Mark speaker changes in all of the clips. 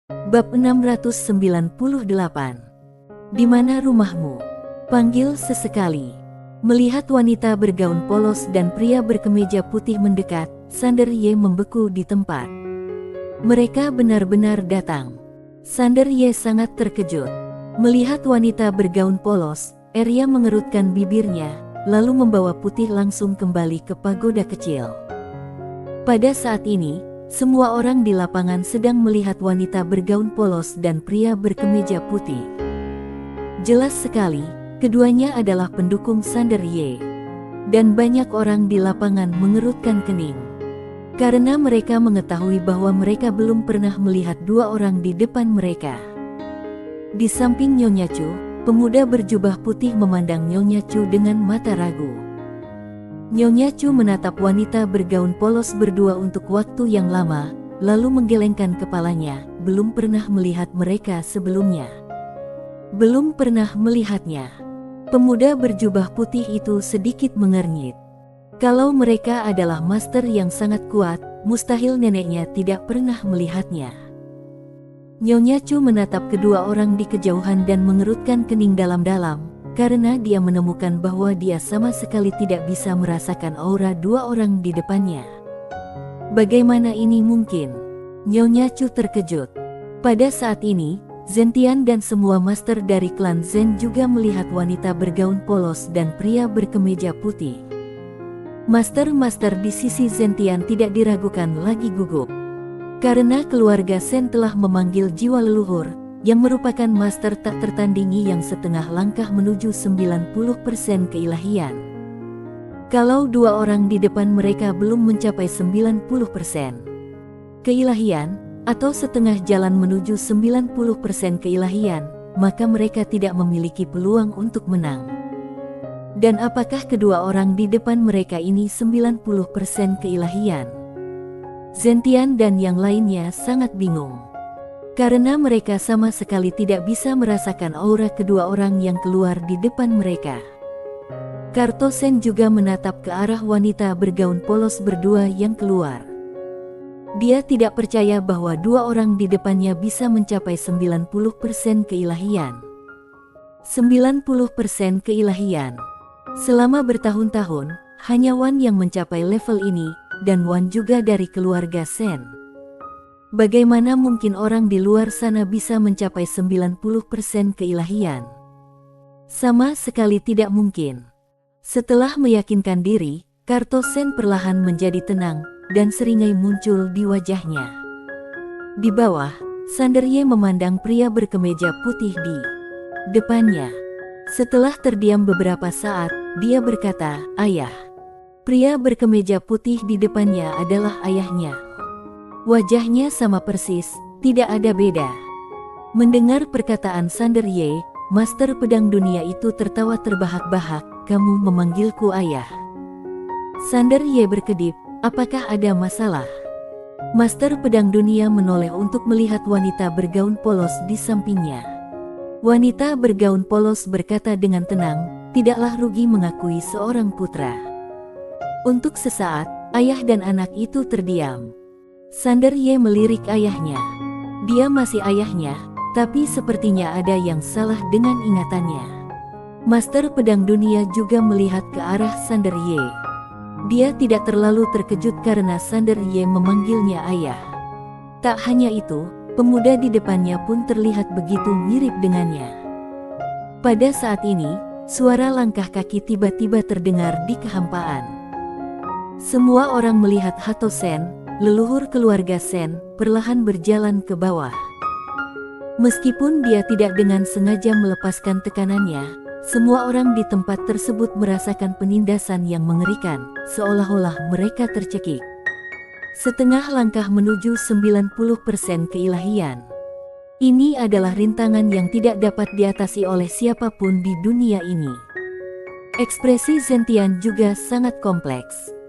Speaker 1: Bab 698. Di mana rumahmu? Panggil sesekali. Melihat wanita bergaun polos dan pria berkemeja putih mendekat, Sander Ye membeku di tempat. Mereka benar-benar datang. Sander Ye sangat terkejut. Melihat wanita bergaun polos, Arya mengerutkan bibirnya, lalu membawa Putih langsung kembali ke pagoda kecil. Pada saat ini, semua orang di lapangan sedang melihat wanita bergaun polos dan pria berkemeja putih. Jelas sekali, keduanya adalah pendukung Sander Ye. Dan banyak orang di lapangan mengerutkan kening. Karena mereka mengetahui bahwa mereka belum pernah melihat dua orang di depan mereka. Di samping Nyonya Chu, pemuda berjubah putih memandang Nyonya Chu dengan mata ragu. Nyonya Chu menatap wanita bergaun polos berdua untuk waktu yang lama, lalu menggelengkan kepalanya, belum pernah melihat mereka sebelumnya. Belum pernah melihatnya. Pemuda berjubah putih itu sedikit mengernyit. Kalau mereka adalah master yang sangat kuat, mustahil neneknya tidak pernah melihatnya. Nyonya Chu menatap kedua orang di kejauhan dan mengerutkan kening dalam-dalam, karena dia menemukan bahwa dia sama sekali tidak bisa merasakan aura dua orang di depannya. Bagaimana ini mungkin? Nyonya Chu terkejut. Pada saat ini, Zentian dan semua master dari klan Zen juga melihat wanita bergaun polos dan pria berkemeja putih. Master-master di sisi Zentian tidak diragukan lagi gugup. Karena keluarga Zen telah memanggil jiwa leluhur, yang merupakan master tak tertandingi yang setengah langkah menuju 90% keilahian. Kalau dua orang di depan mereka belum mencapai 90% keilahian, atau setengah jalan menuju 90% keilahian, maka mereka tidak memiliki peluang untuk menang. Dan apakah kedua orang di depan mereka ini 90% keilahian? Zentian dan yang lainnya sangat bingung. Karena mereka sama sekali tidak bisa merasakan aura kedua orang yang keluar di depan mereka. Kartosen juga menatap ke arah wanita bergaun polos berdua yang keluar. Dia tidak percaya bahwa dua orang di depannya bisa mencapai 90% keilahian. 90% keilahian. Selama bertahun-tahun, hanya Wan yang mencapai level ini, dan Wan juga dari keluarga Sen. Bagaimana mungkin orang di luar sana bisa mencapai 90% keilahian? Sama sekali tidak mungkin. Setelah meyakinkan diri, Kartosen perlahan menjadi tenang, dan seringai muncul di wajahnya. Di bawah, Sander Ye memandang pria berkemeja putih di depannya. Setelah terdiam beberapa saat, dia berkata, "Ayah." Pria berkemeja putih di depannya adalah ayahnya. Wajahnya sama persis, tidak ada beda. Mendengar perkataan Sander Ye, master pedang dunia itu tertawa terbahak-bahak, "Kamu memanggilku ayah?" Sander Ye berkedip, "Apakah ada masalah?" Master pedang dunia menoleh untuk melihat wanita bergaun polos di sampingnya. Wanita bergaun polos berkata dengan tenang, "Tidaklah rugi mengakui seorang putra." Untuk sesaat, ayah dan anak itu terdiam. Sander Ye melirik ayahnya. Dia masih ayahnya, tapi sepertinya ada yang salah dengan ingatannya. Master pedang dunia juga melihat ke arah Sander Ye. Dia tidak terlalu terkejut karena Sander Ye memanggilnya ayah. Tak hanya itu, pemuda di depannya pun terlihat begitu mirip dengannya. Pada saat ini, suara langkah kaki tiba-tiba terdengar di kehampaan. Semua orang melihat Hato Sen, leluhur keluarga Sen, perlahan berjalan ke bawah. Meskipun dia tidak dengan sengaja melepaskan tekanannya, semua orang di tempat tersebut merasakan penindasan yang mengerikan, seolah-olah mereka tercekik. Setengah langkah menuju 90% keilahian. Ini adalah rintangan yang tidak dapat diatasi oleh siapapun di dunia ini. Ekspresi Zentian juga sangat kompleks.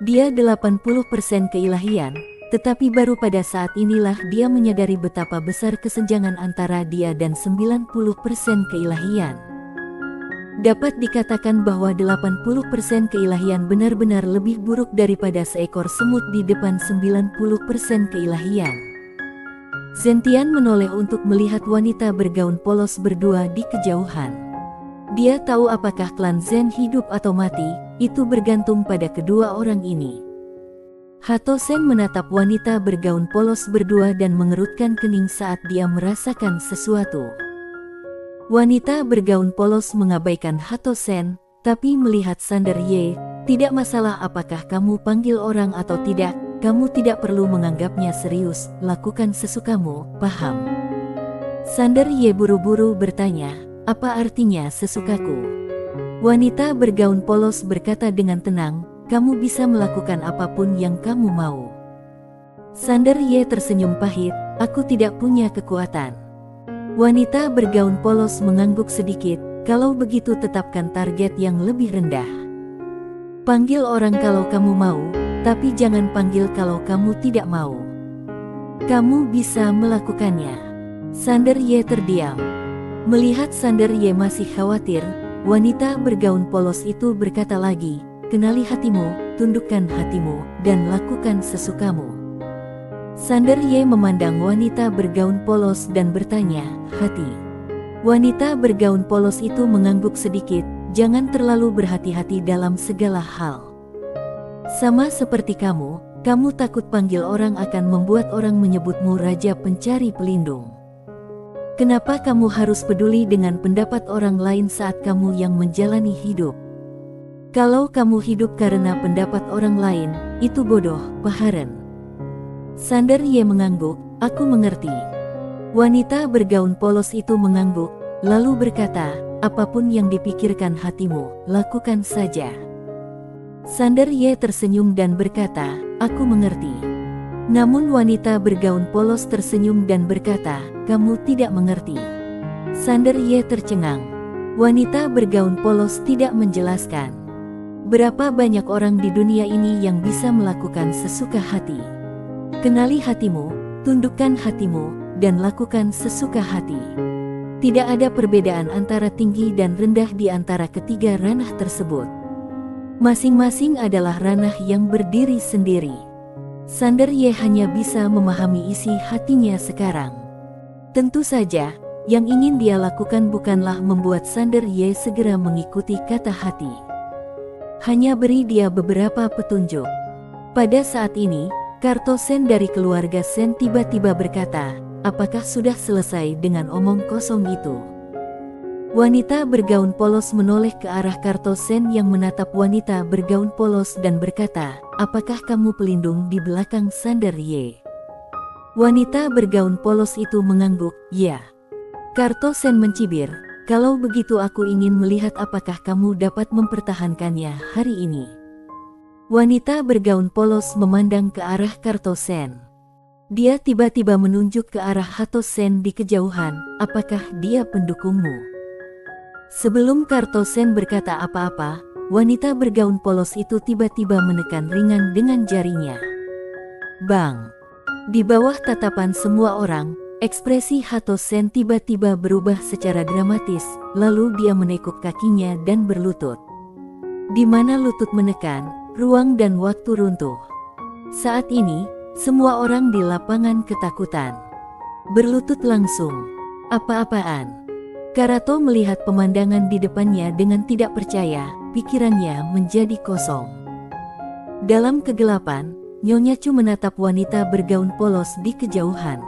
Speaker 1: Dia 80% keilahian, tetapi baru pada saat inilah dia menyadari betapa besar kesenjangan antara dia dan 90% keilahian. Dapat dikatakan bahwa 80% keilahian benar-benar lebih buruk daripada seekor semut di depan 90% keilahian. Zentian menoleh untuk melihat wanita bergaun polos berdua di kejauhan. Dia tahu apakah klan Zen hidup atau mati, itu bergantung pada kedua orang ini. Hato Sen menatap wanita bergaun polos berdua dan mengerutkan kening saat dia merasakan sesuatu. Wanita bergaun polos mengabaikan Hato Sen, tapi melihat Sander Ye, "Tidak masalah apakah kamu panggil orang atau tidak, kamu tidak perlu menganggapnya serius, lakukan sesukamu, paham?" Sander Ye buru-buru bertanya, "Apa artinya sesukaku?" Wanita bergaun polos berkata dengan tenang, "Kamu bisa melakukan apapun yang kamu mau." Sander Ye tersenyum pahit, "Aku tidak punya kekuatan." Wanita bergaun polos mengangguk sedikit, "Kalau begitu tetapkan target yang lebih rendah. Panggil orang kalau kamu mau, tapi jangan panggil kalau kamu tidak mau. Kamu bisa melakukannya." Sander Ye terdiam. Melihat Sander Ye masih khawatir, wanita bergaun polos itu berkata lagi, "Kenali hatimu, tundukkan hatimu, dan lakukan sesukamu." Sander Ye memandang wanita bergaun polos dan bertanya, "Hati?" Wanita bergaun polos itu mengangguk sedikit, "Jangan terlalu berhati-hati dalam segala hal. Sama seperti kamu, kamu takut panggil orang akan membuat orang menyebutmu raja pencari pelindung. Kenapa kamu harus peduli dengan pendapat orang lain saat kamu yang menjalani hidup? Kalau kamu hidup karena pendapat orang lain, itu bodoh, paharen." Sander Ye mengangguk, "Aku mengerti." Wanita bergaun polos itu mengangguk, lalu berkata, "Apapun yang dipikirkan hatimu, lakukan saja." Sander Ye tersenyum dan berkata, "Aku mengerti." Namun wanita bergaun polos tersenyum dan berkata, "Kamu tidak mengerti." Sander Ye tercengang. Wanita bergaun polos tidak menjelaskan. Berapa banyak orang di dunia ini yang bisa melakukan sesuka hati? Kenali hatimu, tundukkan hatimu, dan lakukan sesuka hati. Tidak ada perbedaan antara tinggi dan rendah di antara ketiga ranah tersebut. Masing-masing adalah ranah yang berdiri sendiri. Sander Ye hanya bisa memahami isi hatinya sekarang. Tentu saja, yang ingin dia lakukan bukanlah membuat Sander Ye segera mengikuti kata hati. Hanya beri dia beberapa petunjuk. Pada saat ini, Karto Sen dari keluarga Sen tiba-tiba berkata, "Apakah sudah selesai dengan omong kosong itu?" Wanita bergaun polos menoleh ke arah Karto Sen yang menatap wanita bergaun polos dan berkata, "Apakah kamu pelindung di belakang Sander Ye?" Wanita bergaun polos itu mengangguk, "Ya." Karto Sen mencibir, "Kalau begitu aku ingin melihat apakah kamu dapat mempertahankannya hari ini." Wanita bergaun polos memandang ke arah Karto Sen. Dia tiba-tiba menunjuk ke arah Hato Sen di kejauhan, "Apakah dia pendukungmu?" Sebelum Karto Sen berkata apa-apa, wanita bergaun polos itu tiba-tiba menekan ringan dengan jarinya. Bang! Di bawah tatapan semua orang, ekspresi Hato Sen tiba-tiba berubah secara dramatis, lalu dia menekuk kakinya dan berlutut. Di mana lutut menekan, ruang dan waktu runtuh. Saat ini, semua orang di lapangan ketakutan. Berlutut langsung. Apa-apaan? Karato melihat pemandangan di depannya dengan tidak percaya, pikirannya menjadi kosong. Dalam kegelapan, Nyonya Chu menatap wanita bergaun polos di kejauhan.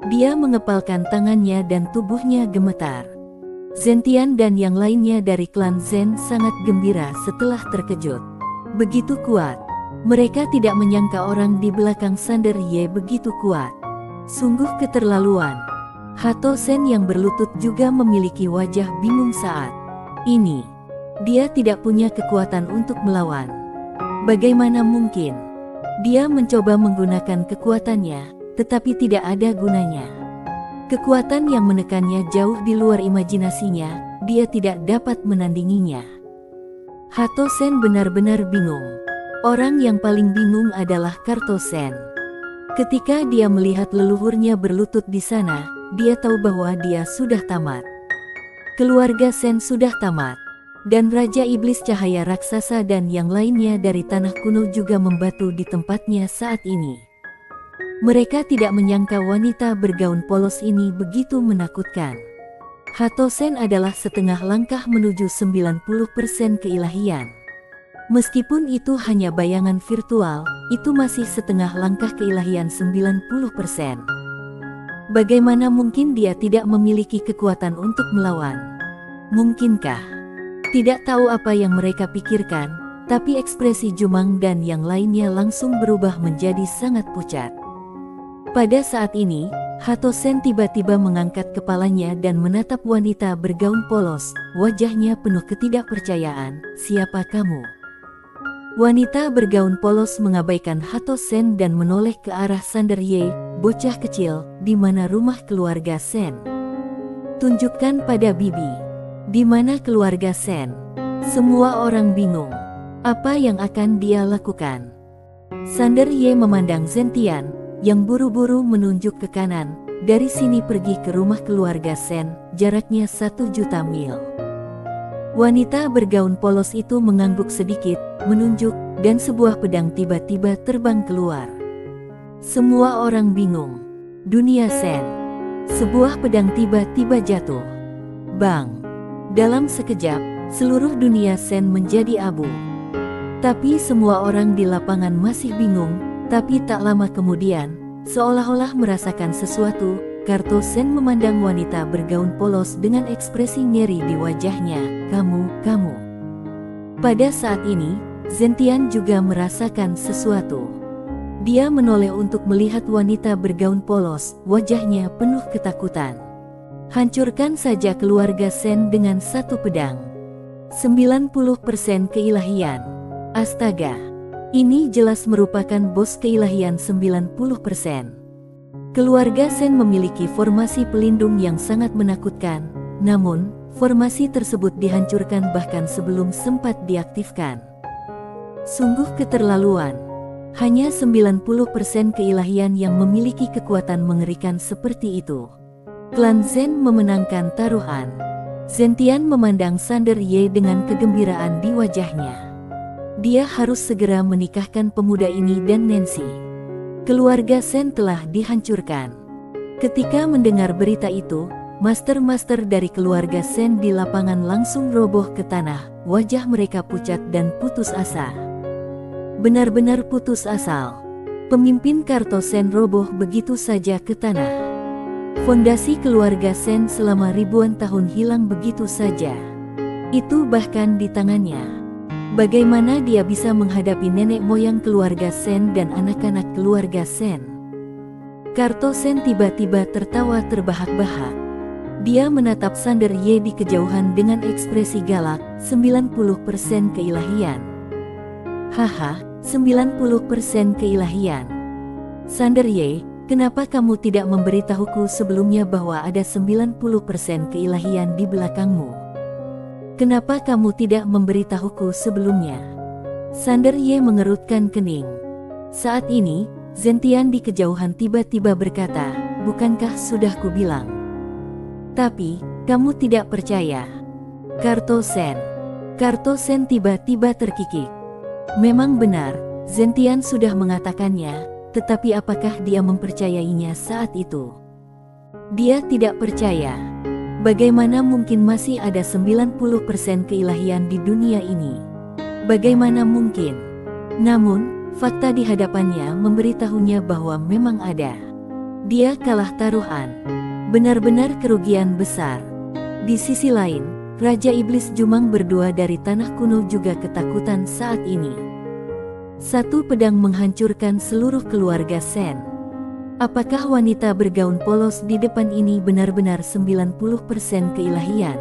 Speaker 1: Dia mengepalkan tangannya dan tubuhnya gemetar. Zentian dan yang lainnya dari klan Zen sangat gembira setelah terkejut. Begitu kuat. Mereka tidak menyangka orang di belakang Sander Ye begitu kuat. Sungguh keterlaluan. Hato Sen yang berlutut juga memiliki wajah bingung saat ini. Dia tidak punya kekuatan untuk melawan. Bagaimana mungkin? Dia mencoba menggunakan kekuatannya, tetapi tidak ada gunanya. Kekuatan yang menekannya jauh di luar imajinasinya, dia tidak dapat menandinginya. Hato Sen benar-benar bingung. Orang yang paling bingung adalah Karto Sen. Ketika dia melihat leluhurnya berlutut di sana, dia tahu bahwa dia sudah tamat. Keluarga Sen sudah tamat. Dan Raja Iblis Cahaya Raksasa dan yang lainnya dari tanah kuno juga membatu di tempatnya saat ini. Mereka tidak menyangka wanita bergaun polos ini begitu menakutkan. Hatosen adalah setengah langkah menuju 90% keilahian. Meskipun itu hanya bayangan virtual, itu masih setengah langkah keilahian 90%. Bagaimana mungkin dia tidak memiliki kekuatan untuk melawan? Mungkinkah? Tidak tahu apa yang mereka pikirkan, tapi ekspresi Jumang dan yang lainnya langsung berubah menjadi sangat pucat. Pada saat ini, Hatosen tiba-tiba mengangkat kepalanya dan menatap wanita bergaun polos, wajahnya penuh ketidakpercayaan. "Siapa kamu?" Wanita bergaun polos mengabaikan Hatosen dan menoleh ke arah Sander Ye, bocah kecil. "Di mana rumah keluarga Sen? Tunjukkan pada bibi." "Di mana keluarga Sen?" Semua orang bingung. Apa yang akan dia lakukan? Sander Ye memandang Zentian, yang buru-buru menunjuk ke kanan. "Dari sini pergi ke rumah keluarga Sen, jaraknya 1 juta mil." Wanita bergaun polos itu mengangguk sedikit, menunjuk, dan sebuah pedang tiba-tiba terbang keluar. Semua orang bingung. Dunia Sen. Sebuah pedang tiba-tiba jatuh. Bang! Dalam sekejap, seluruh dunia Sen menjadi abu. Tapi semua orang di lapangan masih bingung. Tapi tak lama kemudian, seolah-olah merasakan sesuatu, Kartosen memandang wanita bergaun polos dengan ekspresi ngeri di wajahnya. Kamu. Pada saat ini, Zentian juga merasakan sesuatu. Dia menoleh untuk melihat wanita bergaun polos, wajahnya penuh ketakutan. "Hancurkan saja keluarga Sen dengan satu pedang." 90% keilahian. Astaga! Ini jelas merupakan bos keilahian 90%. Keluarga Sen memiliki formasi pelindung yang sangat menakutkan, namun, formasi tersebut dihancurkan bahkan sebelum sempat diaktifkan. Sungguh keterlaluan. Hanya 90% keilahian yang memiliki kekuatan mengerikan seperti itu. Klan Zen memenangkan taruhan. Zentian memandang Sander Ye dengan kegembiraan di wajahnya. Dia harus segera menikahkan pemuda ini dan Nancy. Keluarga Sen telah dihancurkan. Ketika mendengar berita itu, master-master dari keluarga Sen di lapangan langsung roboh ke tanah. Wajah mereka pucat dan putus asa. Benar-benar putus asa. Pemimpin Kartosen roboh begitu saja ke tanah. Fondasi keluarga Sen selama ribuan tahun hilang begitu saja. Itu bahkan di tangannya. Bagaimana dia bisa menghadapi nenek moyang keluarga Sen dan anak-anak keluarga Sen? Kartosen tiba-tiba tertawa terbahak-bahak. Dia menatap Sander Ye di kejauhan dengan ekspresi galak. 90% keilahian. Haha, 90% keilahian. Sander Ye, kenapa kamu tidak memberitahuku sebelumnya bahwa ada 90% keilahian di belakangmu? Kenapa kamu tidak memberitahuku sebelumnya? Sander Ye mengerutkan kening. Saat ini, Zentian di kejauhan tiba-tiba berkata, "Bukankah sudah kubilang?" Tapi, kamu tidak percaya. Kartosen tiba-tiba terkikik. Memang benar, Zentian sudah mengatakannya, tetapi apakah dia mempercayainya saat itu? Dia tidak percaya. Bagaimana mungkin masih ada 90% keilahian di dunia ini? Bagaimana mungkin? Namun, fakta di hadapannya memberitahunya bahwa memang ada. Dia kalah taruhan. Benar-benar kerugian besar. Di sisi lain, Raja Iblis Jumang berdua dari tanah kuno juga ketakutan saat ini. Satu pedang menghancurkan seluruh keluarga Sen. Apakah wanita bergaun polos di depan ini benar-benar 90% keilahian?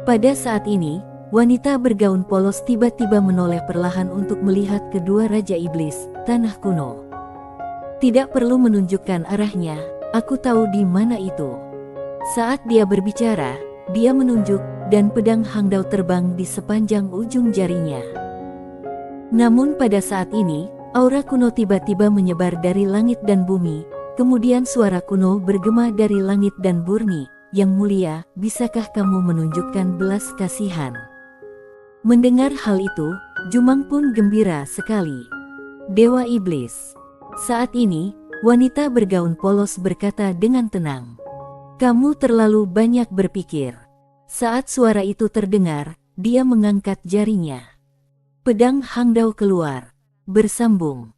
Speaker 1: Pada saat ini, wanita bergaun polos tiba-tiba menoleh perlahan untuk melihat kedua Raja Iblis, tanah kuno. Tidak perlu menunjukkan arahnya, aku tahu di mana itu. Saat dia berbicara, dia menunjuk, dan pedang Hangdao terbang di sepanjang ujung jarinya. Namun pada saat ini, aura kuno tiba-tiba menyebar dari langit dan bumi, kemudian suara kuno bergema dari langit dan bumi. Yang mulia, bisakah kamu menunjukkan belas kasihan? Mendengar hal itu, Jumang pun gembira sekali. Dewa Iblis. Saat ini, Wanita bergaun polos berkata dengan tenang. Kamu terlalu banyak berpikir. Saat suara itu terdengar, dia mengangkat jarinya. Pedang Hangdao keluar, bersambung.